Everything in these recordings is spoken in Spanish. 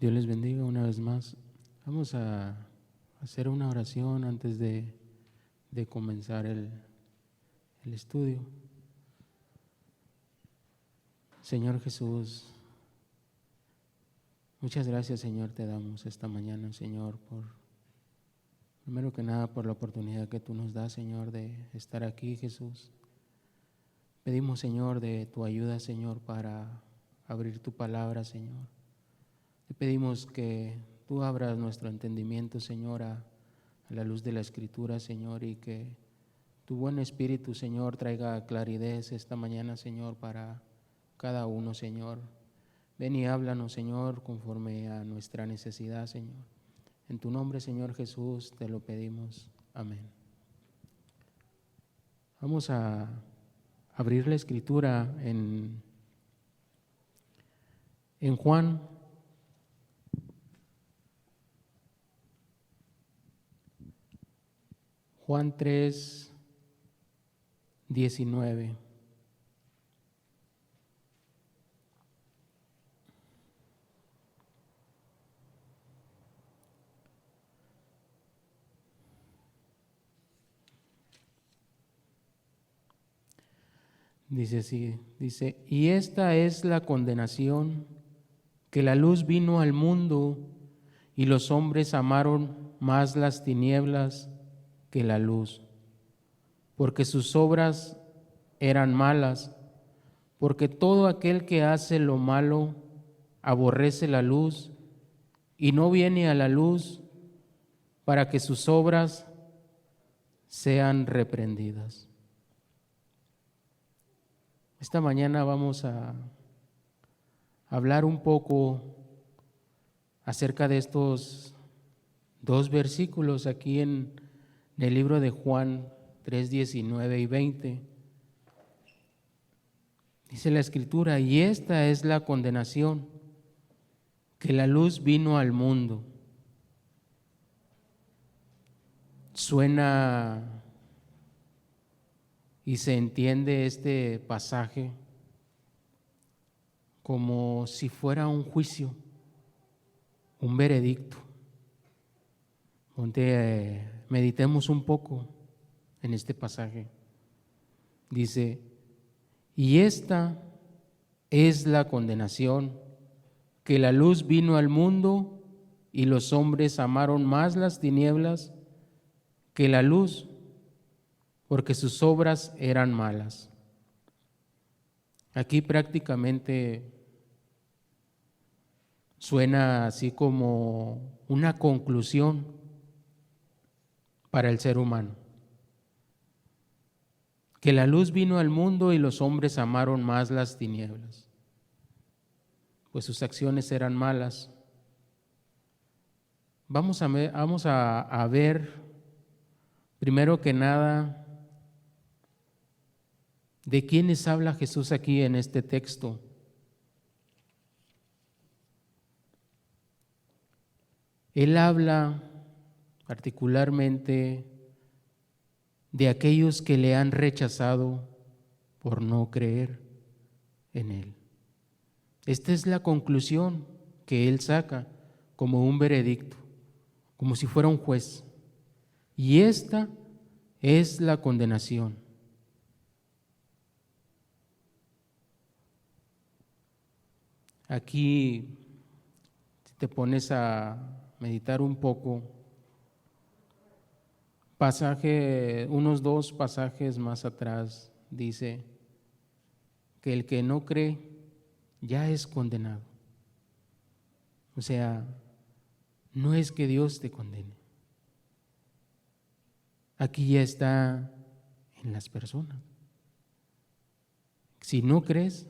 Dios les bendiga una vez más. Vamos a hacer una oración antes de comenzar el estudio. Señor Jesús, muchas gracias, Señor, te damos esta mañana, Señor, primero que nada por la oportunidad que tú nos das, Señor, de estar aquí, Jesús. Pedimos, Señor, de tu ayuda, Señor, para abrir tu palabra, Señor. Te pedimos que tú abras nuestro entendimiento, Señor, a la luz de la Escritura, Señor, y que tu buen Espíritu, Señor, traiga claridad esta mañana, Señor, para cada uno, Señor. Ven y háblanos, Señor, conforme a nuestra necesidad, Señor. En tu nombre, Señor Jesús, te lo pedimos. Amén. Vamos a abrir la Escritura en Juan. Juan 3:19. Dice así, y esta es la condenación, que la luz vino al mundo y los hombres amaron más las tinieblas que la luz, porque sus obras eran malas, porque todo aquel que hace lo malo aborrece la luz y no viene a la luz para que sus obras sean reprendidas. Esta mañana vamos a hablar un poco acerca de estos dos versículos aquí en el libro de Juan 3:19 y 20. Dice la Escritura, y esta es la condenación, que la luz vino al mundo. Suena y se entiende este pasaje como si fuera un juicio, un veredicto, donde meditemos un poco en este pasaje. Dice, y esta es la condenación, que la luz vino al mundo y los hombres amaron más las tinieblas que la luz, porque sus obras eran malas. Aquí prácticamente suena así como una conclusión para el ser humano. Que la luz vino al mundo y los hombres amaron más las tinieblas, pues sus acciones eran malas. Vamos a ver, primero que nada, ¿de quiénes habla Jesús aquí en este texto? Él habla particularmente de aquellos que le han rechazado por no creer en Él. Esta es la conclusión que Él saca como un veredicto, como si fuera un juez. Y esta es la condenación. Aquí, si te pones a meditar un poco, unos dos pasajes más atrás, dice que el que no cree ya es condenado. O sea, no es que Dios te condene. Aquí ya está en las personas. Si no crees,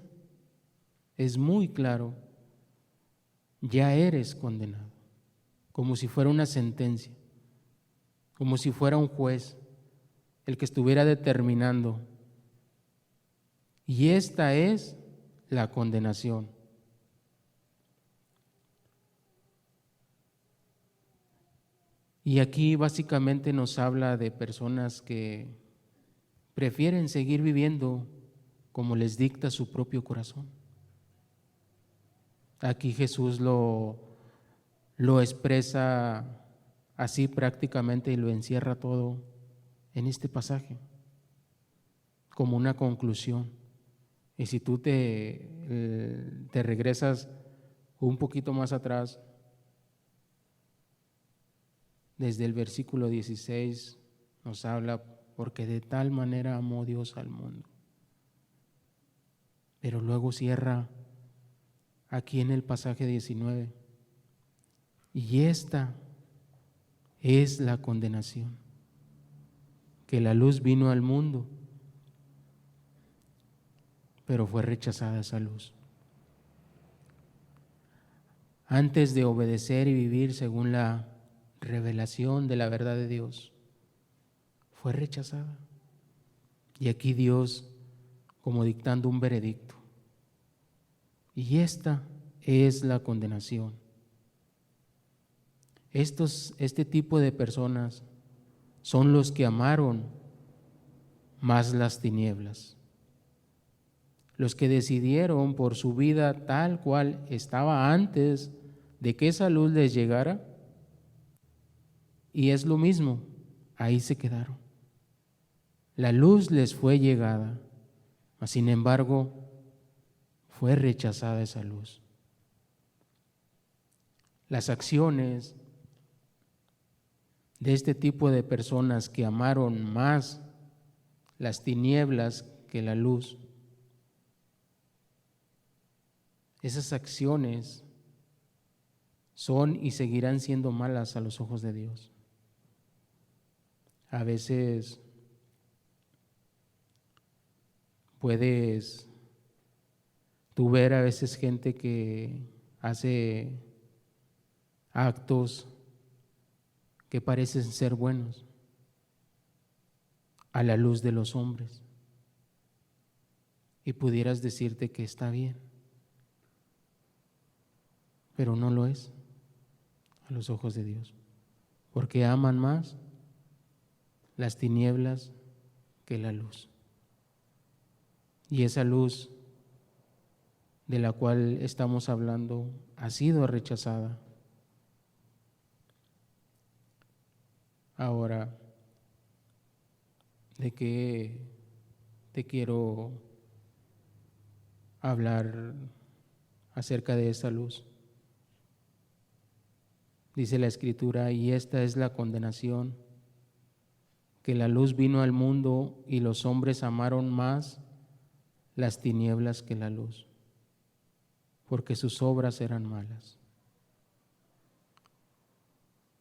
es muy claro, ya eres condenado, como si fuera una sentencia, como si fuera un juez el que estuviera determinando. Y esta es la condenación. Y aquí básicamente nos habla de personas que prefieren seguir viviendo como les dicta su propio corazón. Aquí Jesús lo lo expresa así prácticamente y lo encierra todo en este pasaje, como una conclusión. Y si tú te regresas un poquito más atrás, desde el versículo 16 nos habla, porque de tal manera amó Dios al mundo. Pero luego cierra aquí en el pasaje 19. Y esta es la condenación, que la luz vino al mundo, pero fue rechazada esa luz. Antes de obedecer y vivir según la revelación de la verdad de Dios, fue rechazada. Y aquí Dios como dictando un veredicto. Y esta es la condenación. Este tipo de personas son los que amaron más las tinieblas, los que decidieron por su vida tal cual estaba antes de que esa luz les llegara, y es lo mismo, ahí se quedaron. La luz les fue llegada, mas sin embargo fue rechazada esa luz. Las acciones de este tipo de personas que amaron más las tinieblas que la luz, esas acciones son y seguirán siendo malas a los ojos de Dios. A veces puedes tú ver a veces gente que hace actos que parecen ser buenos a la luz de los hombres, y pudieras decirte que está bien, pero no lo es a los ojos de Dios, porque aman más las tinieblas que la luz. Y esa luz de la cual estamos hablando ha sido rechazada. Ahora, ¿de qué te quiero hablar acerca de esa luz? Dice la Escritura, y esta es la condenación, que la luz vino al mundo y los hombres amaron más las tinieblas que la luz, porque sus obras eran malas.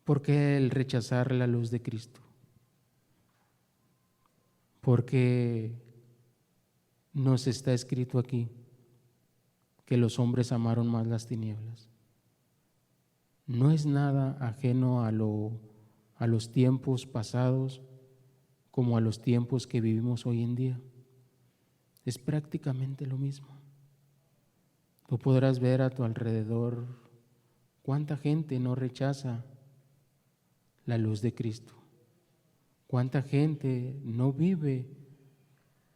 ¿Por qué el rechazar la luz de Cristo? Porque nos está escrito aquí que los hombres amaron más las tinieblas. No es nada ajeno a los tiempos pasados como a los tiempos que vivimos hoy en día. Es prácticamente lo mismo. Tú podrás ver a tu alrededor cuánta gente no rechaza la luz de Cristo. Cuánta gente no vive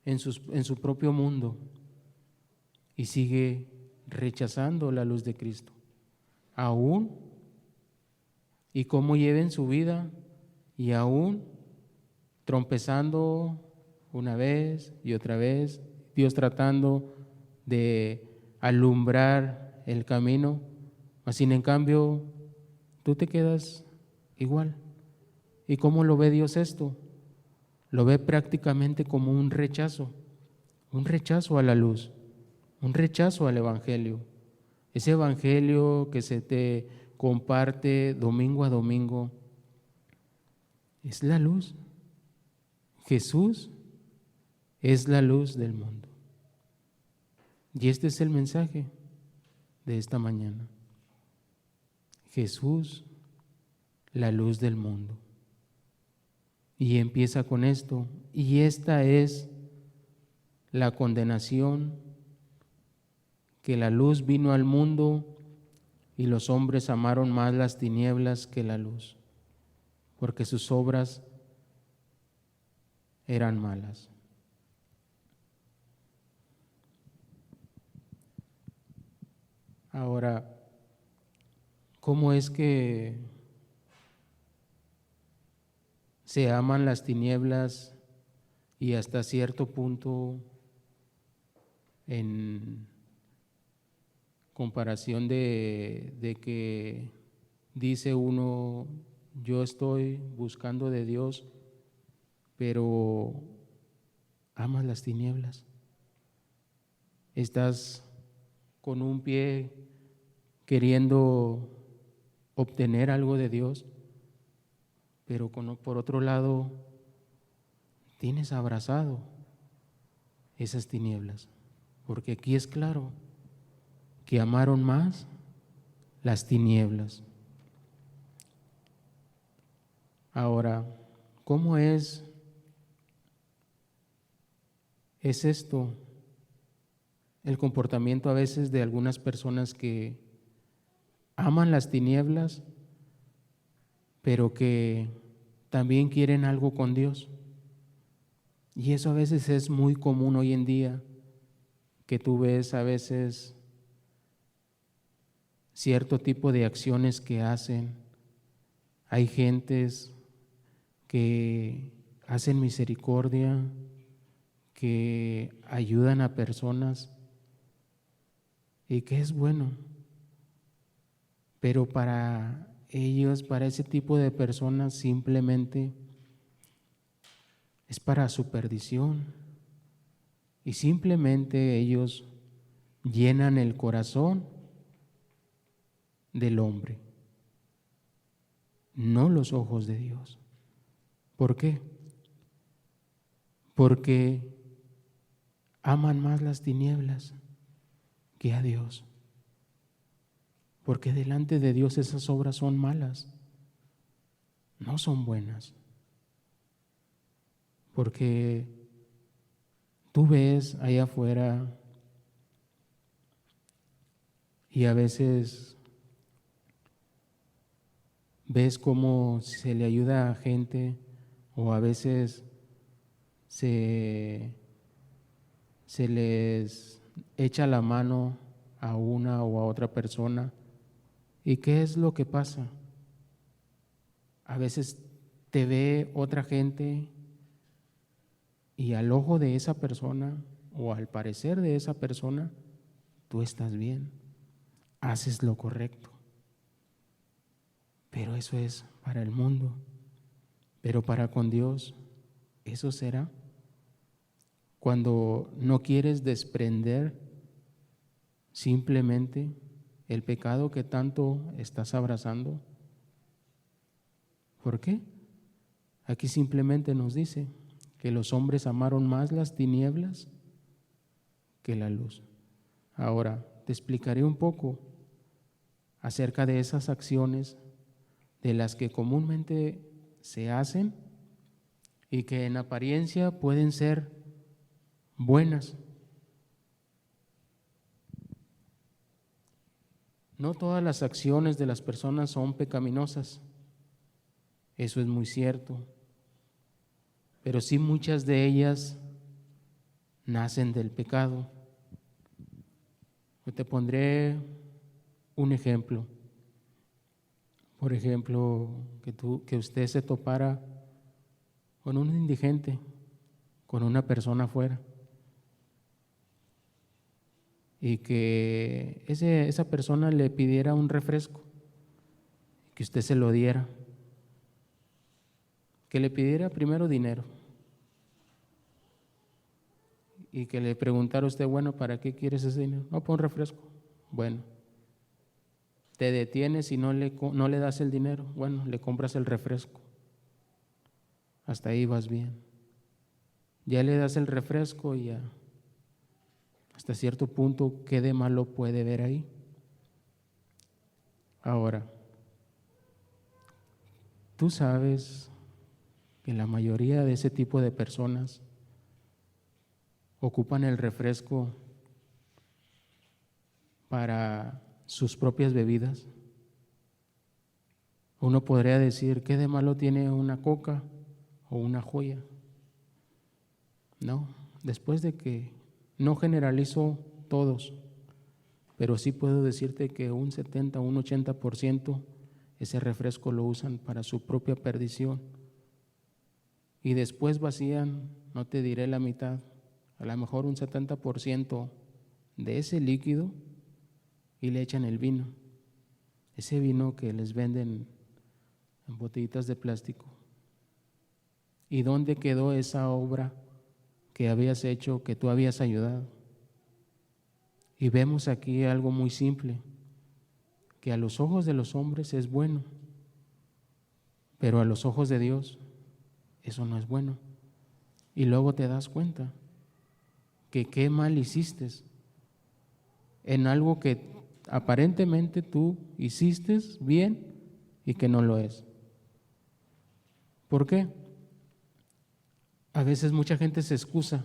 en su propio mundo y sigue rechazando la luz de Cristo. Aún, y cómo lleven su vida, y aún trompezando una vez y otra vez, Dios tratando de alumbrar el camino, mas sin en cambio tú te quedas igual. ¿Y cómo lo ve Dios esto? Lo ve prácticamente como un rechazo a la luz, un rechazo al Evangelio. Ese Evangelio que se te comparte domingo a domingo es la luz. Jesús es la luz del mundo. Y este es el mensaje de esta mañana. Jesús, la luz del mundo. Y empieza con esto, y esta es la condenación, que la luz vino al mundo y los hombres amaron más las tinieblas que la luz, porque sus obras eran malas. Ahora, cómo es que se aman las tinieblas y hasta cierto punto, en comparación de que dice uno, yo estoy buscando de Dios, pero amas las tinieblas. Estás con un pie queriendo obtener algo de Dios, pero por otro lado tienes abrazado esas tinieblas, porque aquí es claro que amaron más las tinieblas. Ahora, ¿cómo es esto? El comportamiento a veces de algunas personas que aman las tinieblas, pero que también quieren algo con Dios. Y eso a veces es muy común hoy en día, que tú ves a veces cierto tipo de acciones que hacen. Hay gentes que hacen misericordia, que ayudan a personas y que es bueno, pero para ellos, para ese tipo de personas, simplemente es para su perdición y simplemente ellos llenan el corazón del hombre, no los ojos de Dios. ¿Por qué? Porque aman más las tinieblas que a Dios. Porque delante de Dios esas obras son malas, no son buenas. Porque tú ves allá afuera y a veces ves cómo se le ayuda a gente o a veces se les echa la mano a una o a otra persona. ¿Y qué es lo que pasa? A veces te ve otra gente y al ojo de esa persona o al parecer de esa persona, tú estás bien, haces lo correcto. Pero eso es para el mundo. Pero para con Dios, eso será. Cuando no quieres desprender simplemente el pecado que tanto estás abrazando. ¿Por qué? Aquí simplemente nos dice que los hombres amaron más las tinieblas que la luz. Ahora, te explicaré un poco acerca de esas acciones de las que comúnmente se hacen y que en apariencia pueden ser buenas. No todas las acciones de las personas son pecaminosas, eso es muy cierto, pero sí muchas de ellas nacen del pecado. Yo te pondré un ejemplo. Por ejemplo, que usted se topara con un indigente, con una persona afuera, y que esa persona le pidiera un refresco, que usted se lo diera, que le pidiera primero dinero y que le preguntara a usted, bueno, ¿para qué quieres ese dinero? No, para un refresco. Bueno, te detienes y no le das el dinero, bueno, le compras el refresco. Hasta ahí vas bien. Ya le das el refresco y ya, hasta cierto punto, ¿qué de malo puede ver ahí? Ahora, tú sabes que la mayoría de ese tipo de personas ocupan el refresco para sus propias bebidas. Uno podría decir, ¿qué de malo tiene una coca o una joya? No, después de que no generalizo todos, pero sí puedo decirte que un 70, un 80% ese refresco lo usan para su propia perdición. Y después vacían, no te diré la mitad, a lo mejor un 70% de ese líquido y le echan el vino. Ese vino que les venden en botellitas de plástico. ¿Y dónde quedó esa obra que habías hecho, que tú habías ayudado? Y vemos aquí algo muy simple, que a los ojos de los hombres es bueno, pero a los ojos de Dios eso no es bueno. Y luego te das cuenta que qué mal hiciste en algo que aparentemente tú hiciste bien y que no lo es. ¿Por qué? A veces mucha gente se excusa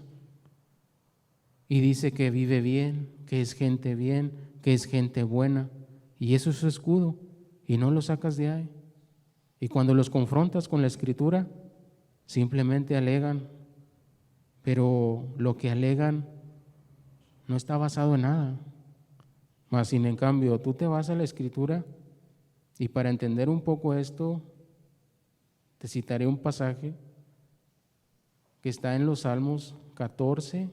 y dice que vive bien, que es gente bien, que es gente buena, y eso es su escudo, y no lo sacas de ahí. Y cuando los confrontas con la Escritura, simplemente alegan, pero lo que alegan no está basado en nada. Mas, sin en cambio, tú te vas a la Escritura, y para entender un poco esto, te citaré un pasaje que está en los Salmos 14,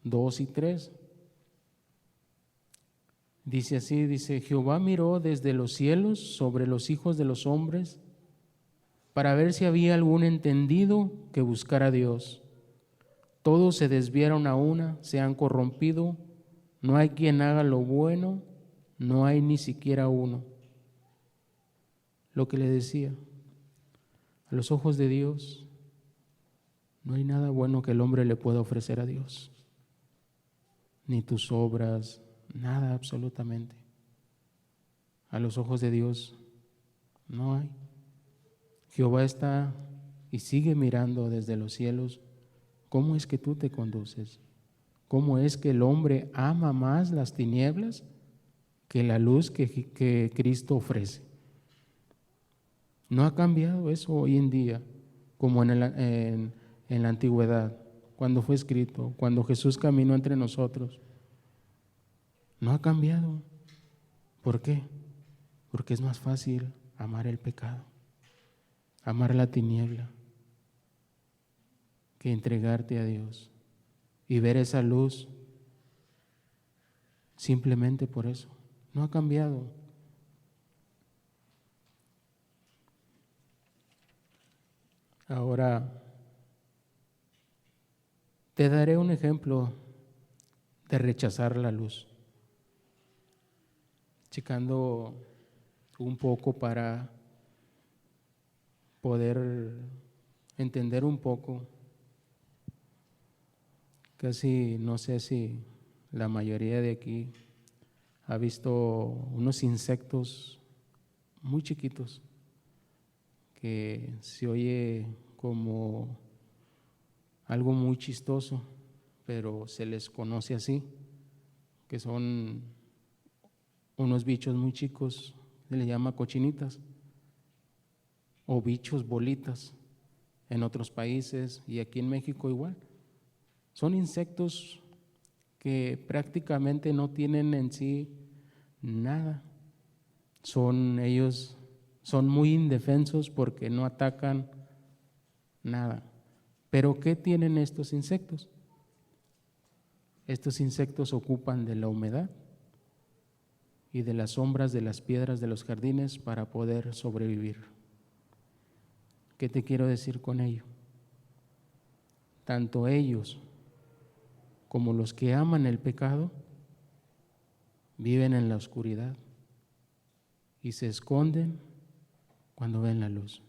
2 y 3. Dice así, dice: Jehová miró desde los cielos sobre los hijos de los hombres para ver si había algún entendido que buscara a Dios. Todos se desviaron a una, se han corrompido, no hay quien haga lo bueno, no hay ni siquiera uno. Lo que le decía, a los ojos de Dios no hay nada bueno que el hombre le pueda ofrecer a Dios, ni tus obras, nada absolutamente. A los ojos de Dios no hay. Jehová está y sigue mirando desde los cielos cómo es que tú te conduces, cómo es que el hombre ama más las tinieblas que la luz que Cristo ofrece. No ha cambiado eso hoy en día como en la antigüedad, cuando fue escrito, cuando Jesús caminó entre nosotros. No ha cambiado. ¿Por qué? Porque es más fácil amar el pecado, amar la tiniebla, que entregarte a Dios y ver esa luz. Simplemente por eso. No ha cambiado. Ahora, te daré un ejemplo de rechazar la luz, checando un poco para poder entender un poco. Casi no sé si la mayoría de aquí ha visto unos insectos muy chiquitos que se oye como algo muy chistoso, pero se les conoce así, que son unos bichos muy chicos, se les llama cochinitas o bichos bolitas en otros países y aquí en México igual. Son insectos que prácticamente no tienen en sí nada. Ellos son muy indefensos porque no atacan nada. Pero ¿qué tienen estos insectos? Estos insectos ocupan de la humedad y de las sombras de las piedras de los jardines para poder sobrevivir. ¿Qué te quiero decir con ello? Tanto ellos como los que aman el pecado viven en la oscuridad y se esconden cuando ven la luz.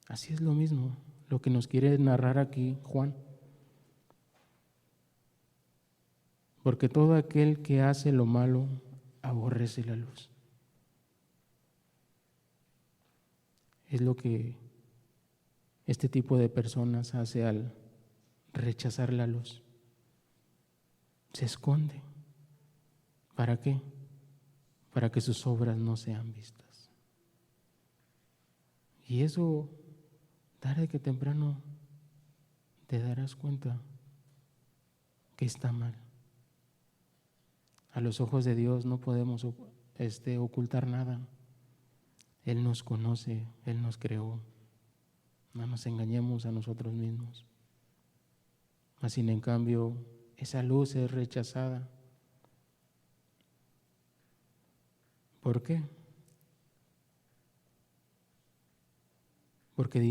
Así es lo mismo, lo que nos quiere narrar aquí Juan. Porque todo aquel que hace lo malo aborrece la luz. Es lo que este tipo de personas hace al rechazar la luz. Se esconde. ¿Para qué? Para que sus obras no sean vistas. Y eso, tarde que temprano, te darás cuenta que está mal. A los ojos de Dios no podemos ocultar nada. Él nos conoce, Él nos creó. No nos engañemos a nosotros mismos. Mas sin en cambio, esa luz es rechazada. ¿Por qué? Porque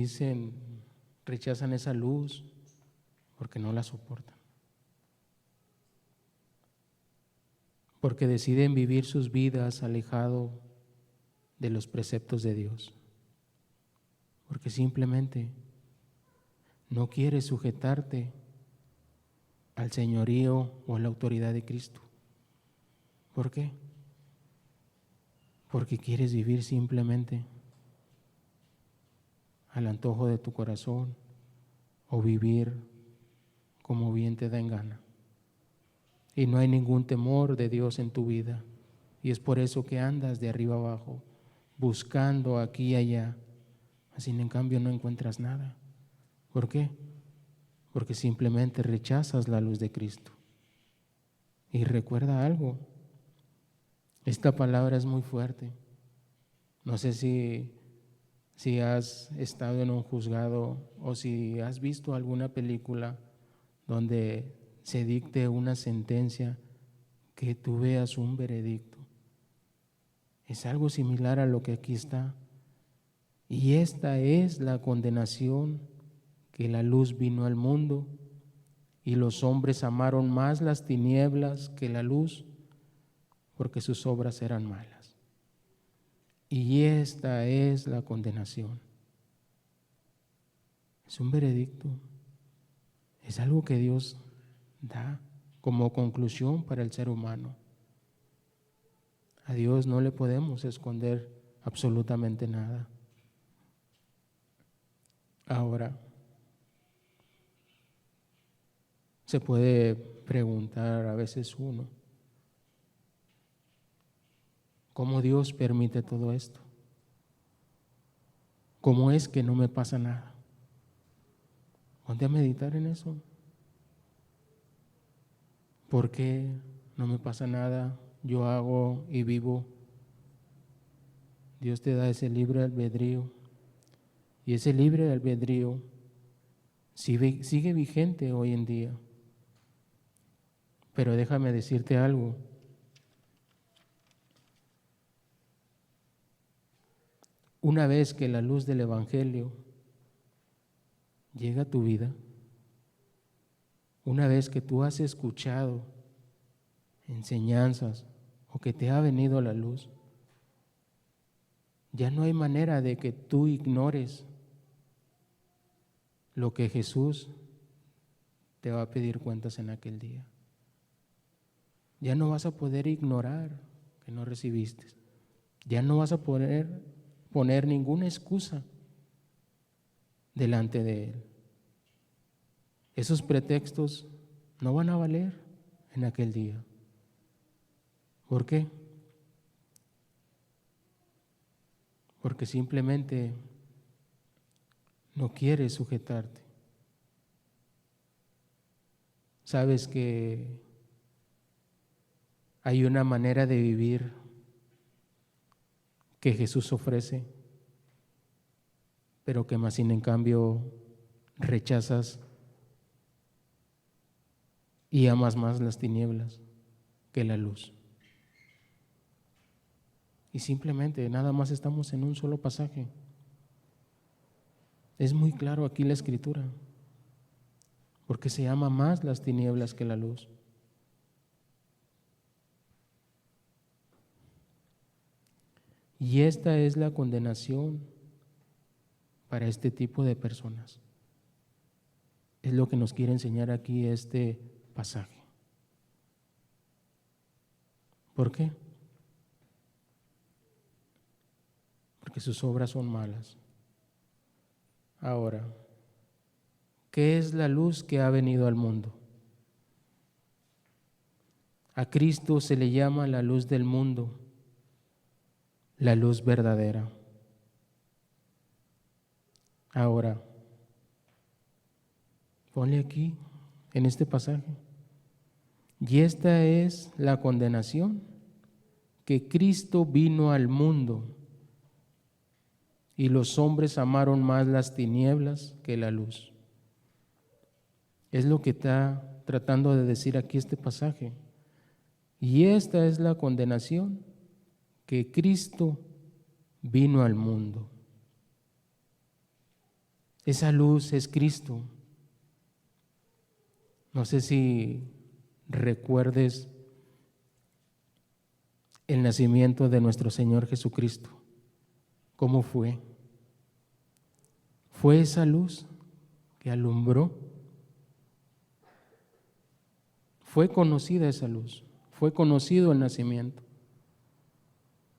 rechazan esa luz porque no la soportan. Porque deciden vivir sus vidas alejado de los preceptos de Dios. Porque simplemente no quieres sujetarte al señorío o a la autoridad de Cristo. ¿Por qué? Porque quieres vivir simplemente al antojo de tu corazón o vivir como bien te da en gana. Y no hay ningún temor de Dios en tu vida. Y es por eso que andas de arriba abajo, buscando aquí y allá. Así en cambio no encuentras nada. ¿Por qué? Porque simplemente rechazas la luz de Cristo. Y recuerda algo, esta palabra es muy fuerte. No sé si has estado en un juzgado o si has visto alguna película donde se dicte una sentencia, que tú veas un veredicto. Es algo similar a lo que aquí está. Y esta es la condenación, que la luz vino al mundo y los hombres amaron más las tinieblas que la luz, porque sus obras eran malas. Y esta es la condenación. Es un veredicto. Es algo que Dios da como conclusión para el ser humano. A Dios no le podemos esconder absolutamente nada. Ahora, se puede preguntar a veces uno, ¿cómo Dios permite todo esto? ¿Cómo es que no me pasa nada? Ponte a meditar en eso. ¿Por qué no me pasa nada? Yo hago y vivo. Dios te da ese libre albedrío. Y ese libre albedrío sigue vigente hoy en día. Pero déjame decirte algo. Una vez que la luz del Evangelio llega a tu vida, una vez que tú has escuchado enseñanzas o que te ha venido la luz, ya no hay manera de que tú ignores lo que Jesús te va a pedir cuentas en aquel día. Ya no vas a poder ignorar que no recibiste. Ya no vas a poder poner ninguna excusa delante de Él. Esos pretextos no van a valer en aquel día. ¿Por qué? Porque simplemente no quieres sujetarte. Sabes que hay una manera de vivir que Jesús ofrece, pero que más sin en cambio rechazas y amas más las tinieblas que la luz. Y simplemente nada más estamos en un solo pasaje. Es muy claro aquí la Escritura, porque se ama más las tinieblas que la luz. Y esta es la condenación para este tipo de personas. Es lo que nos quiere enseñar aquí este pasaje. ¿Por qué? Porque sus obras son malas. Ahora, ¿qué es la luz que ha venido al mundo? A Cristo se le llama la luz del mundo, la luz verdadera. Ahora, ponle aquí, en este pasaje, Y esta es la condenación, que Cristo vino al mundo y los hombres amaron más las tinieblas que la luz. Es lo que está tratando de decir aquí este pasaje. Y esta es la condenación, que Cristo vino al mundo. Esa luz es Cristo. No sé si recuerdes el nacimiento de nuestro Señor Jesucristo. ¿Cómo fue? Fue esa luz que alumbró. Fue conocida esa luz. Fue conocido el nacimiento.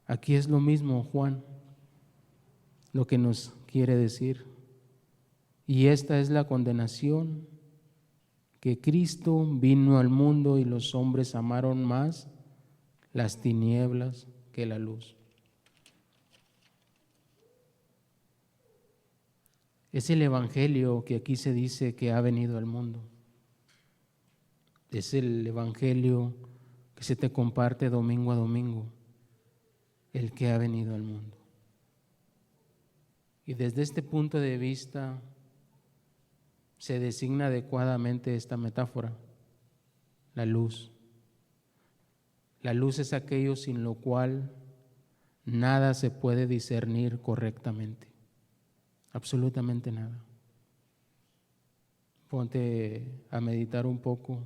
Aquí es lo mismo, Juan, lo que nos quiere decir. Y esta es la condenación, que Cristo vino al mundo y los hombres amaron más las tinieblas que la luz. Es el evangelio que aquí se dice que ha venido al mundo. Es el evangelio que se te comparte domingo a domingo, el que ha venido al mundo. Y desde este punto de vista se designa adecuadamente esta metáfora, la luz. La luz es aquello sin lo cual nada se puede discernir correctamente, absolutamente nada. Ponte a meditar un poco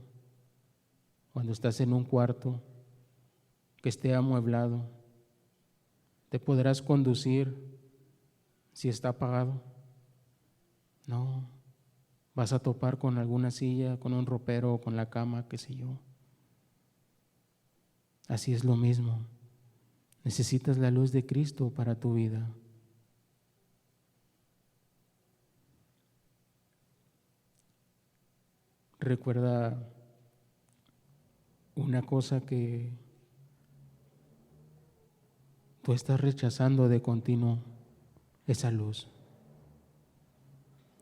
cuando estás en un cuarto que esté amueblado. ¿Te podrás conducir si está apagado? No. Vas a topar con alguna silla, con un ropero, con la cama, qué sé yo. Así es lo mismo. Necesitas la luz de Cristo para tu vida. Recuerda una cosa que tú estás rechazando de continuo, esa luz.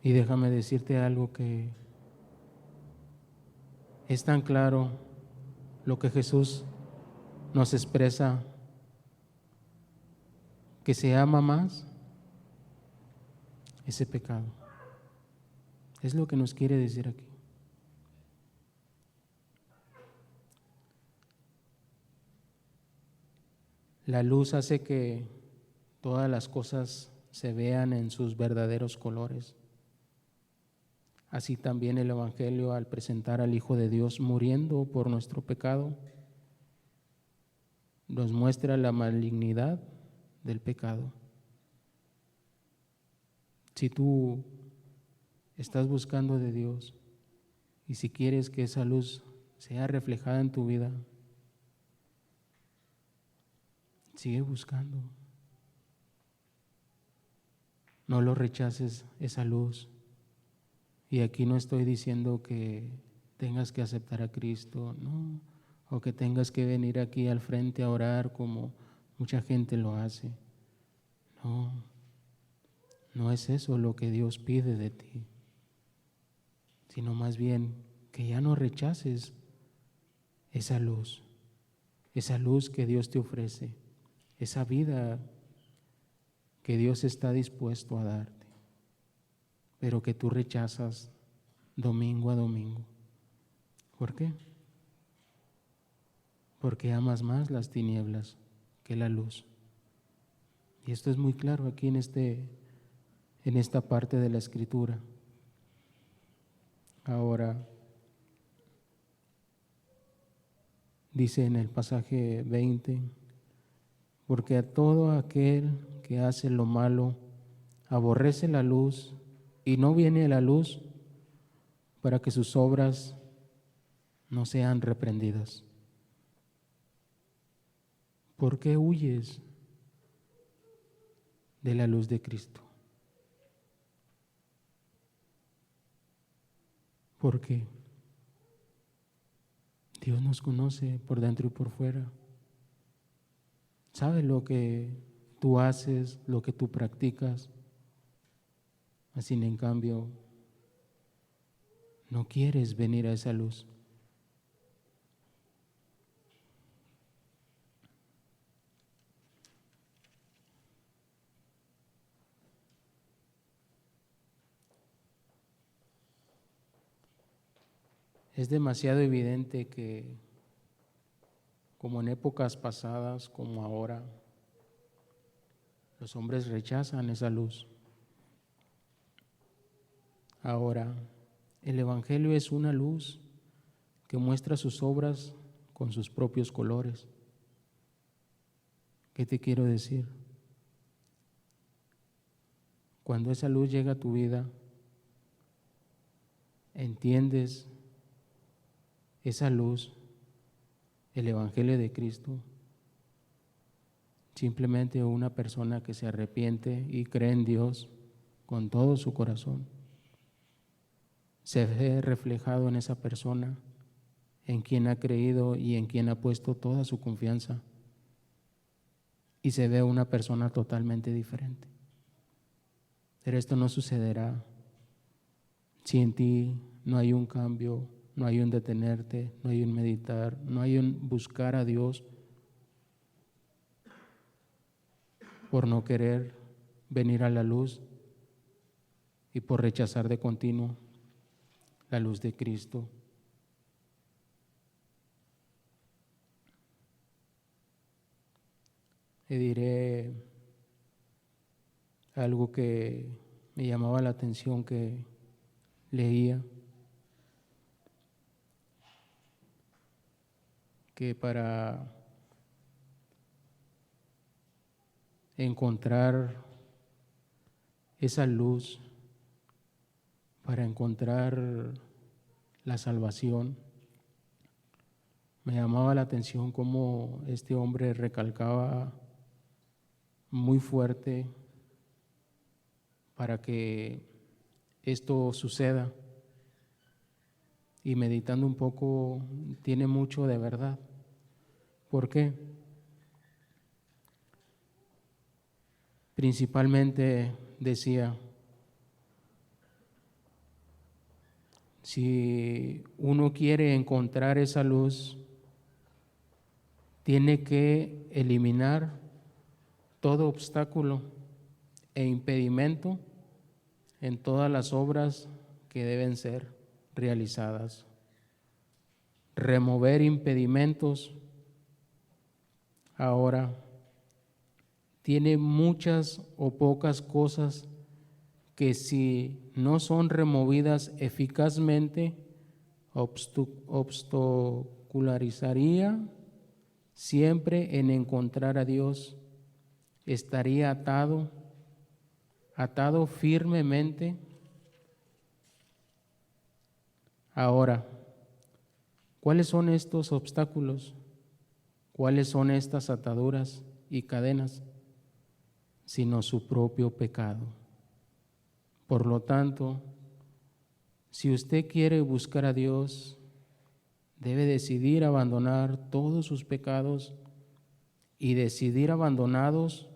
Y déjame decirte algo que es tan claro lo que Jesús nos expresa, que se ama más ese pecado. Es lo que nos quiere decir aquí. La luz hace que todas las cosas se vean en sus verdaderos colores. Así también el Evangelio, al presentar al Hijo de Dios muriendo por nuestro pecado, nos muestra la malignidad del pecado. Si tú estás buscando de Dios y si quieres que esa luz sea reflejada en tu vida, sigue buscando. No lo rechaces, esa luz. Y aquí no estoy diciendo que tengas que aceptar a Cristo, no, o que tengas que venir aquí al frente a orar como mucha gente lo hace. No, no es eso lo que Dios pide de ti, sino más bien que ya no rechaces esa luz que Dios te ofrece, esa vida que Dios está dispuesto a darte, pero que tú rechazas domingo a domingo. ¿Por qué? Porque amas más las tinieblas que la luz. Y esto es muy claro aquí en esta parte de la Escritura. Ahora, dice en el pasaje 20, porque a todo aquel que hace lo malo aborrece la luz y no viene a la luz para que sus obras no sean reprendidas. ¿Por qué huyes de la luz de Cristo? Porque Dios nos conoce por dentro y por fuera. Sabe lo que tú haces, lo que tú practicas. Así en cambio, no quieres venir a esa luz. Es demasiado evidente que, como en épocas pasadas, como ahora, los hombres rechazan esa luz. Ahora, el Evangelio es una luz que muestra sus obras con sus propios colores. ¿Qué te quiero decir? Cuando esa luz llega a tu vida, entiendes esa luz, el Evangelio de Cristo, simplemente una persona que se arrepiente y cree en Dios con todo su corazón. Se ve reflejado en esa persona, en quien ha creído y en quien ha puesto toda su confianza. Y se ve una persona totalmente diferente. Pero esto no sucederá si en ti no hay un cambio, no hay un detenerte, no hay un meditar, no hay un buscar a Dios por no querer venir a la luz y por rechazar de continuo la luz de Cristo. Le diré algo que me llamaba la atención que leía, que para encontrar esa luz, para encontrar la salvación, me llamaba la atención cómo este hombre recalcaba muy fuerte para que esto suceda. Y meditando un poco, tiene mucho de verdad. ¿Por qué? Principalmente decía, si uno quiere encontrar esa luz, tiene que eliminar todo obstáculo e impedimento en todas las obras que deben ser realizadas. Remover impedimentos ahora tiene muchas o pocas cosas que si no son removidas eficazmente, obstacularizaría siempre en encontrar a Dios. Estaría atado firmemente. Ahora, ¿cuáles son estos obstáculos? ¿Cuáles son estas ataduras y cadenas? Sino su propio pecado. Por lo tanto, si usted quiere buscar a Dios, debe decidir abandonar todos sus pecados y decidir abandonarlos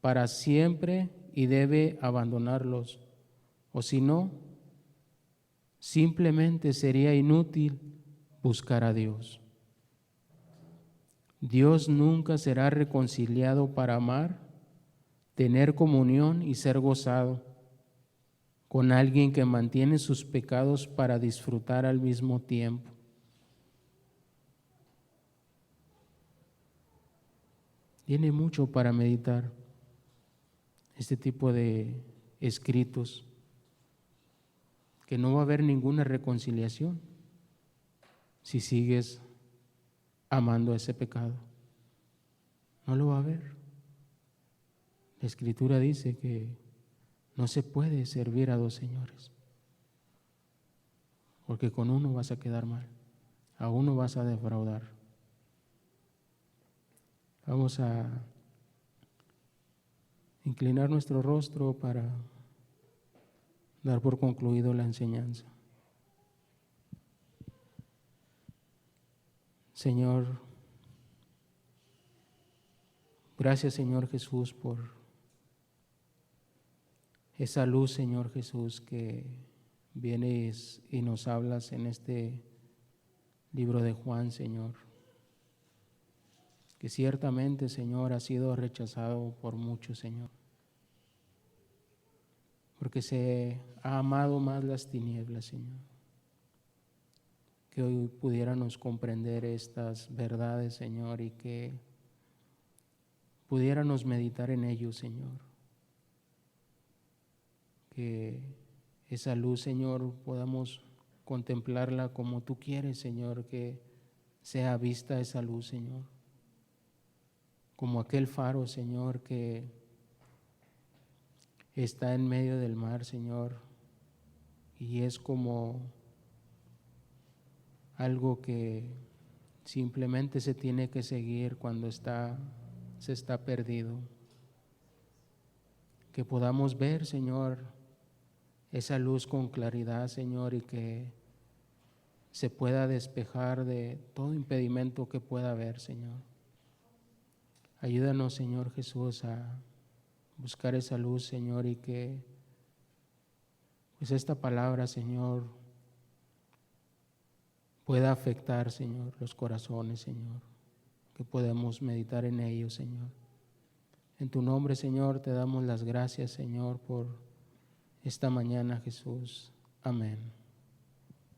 para siempre, y debe abandonarlos. O si no, simplemente sería inútil buscar a Dios. Dios nunca será reconciliado para amar, tener comunión y ser gozado con alguien que mantiene sus pecados para disfrutar al mismo tiempo. Tiene mucho para meditar este tipo de escritos, que no va a haber ninguna reconciliación si sigues amando ese pecado. No lo va a haber. La Escritura dice que no se puede servir a dos señores, porque con uno vas a quedar mal, a uno vas a defraudar. Vamos a inclinar nuestro rostro para dar por concluido la enseñanza. Señor, gracias, Señor Jesús, por esa luz, Señor Jesús, que vienes y nos hablas en este libro de Juan, Señor, que ciertamente, Señor, ha sido rechazado por muchos, Señor, porque se ha amado más las tinieblas, Señor. que hoy pudiéramos comprender estas verdades, Señor, y que pudiéramos meditar en ellos, Señor. Que esa luz, Señor, podamos contemplarla como tú quieres, Señor, que sea vista esa luz, Señor. Como aquel faro, Señor, que está en medio del mar, Señor, y es como algo que simplemente se tiene que seguir cuando se está perdido. Que podamos ver, Señor, esa luz con claridad, Señor, y que se pueda despejar de todo impedimento que pueda haber, Señor. Ayúdanos, Señor Jesús, a buscar esa luz, Señor, y que pues esta palabra, Señor, pueda afectar, Señor, los corazones, Señor, que podamos meditar en ellos, Señor. En tu nombre, Señor, te damos las gracias, Señor, por esta mañana, Jesús. Amén.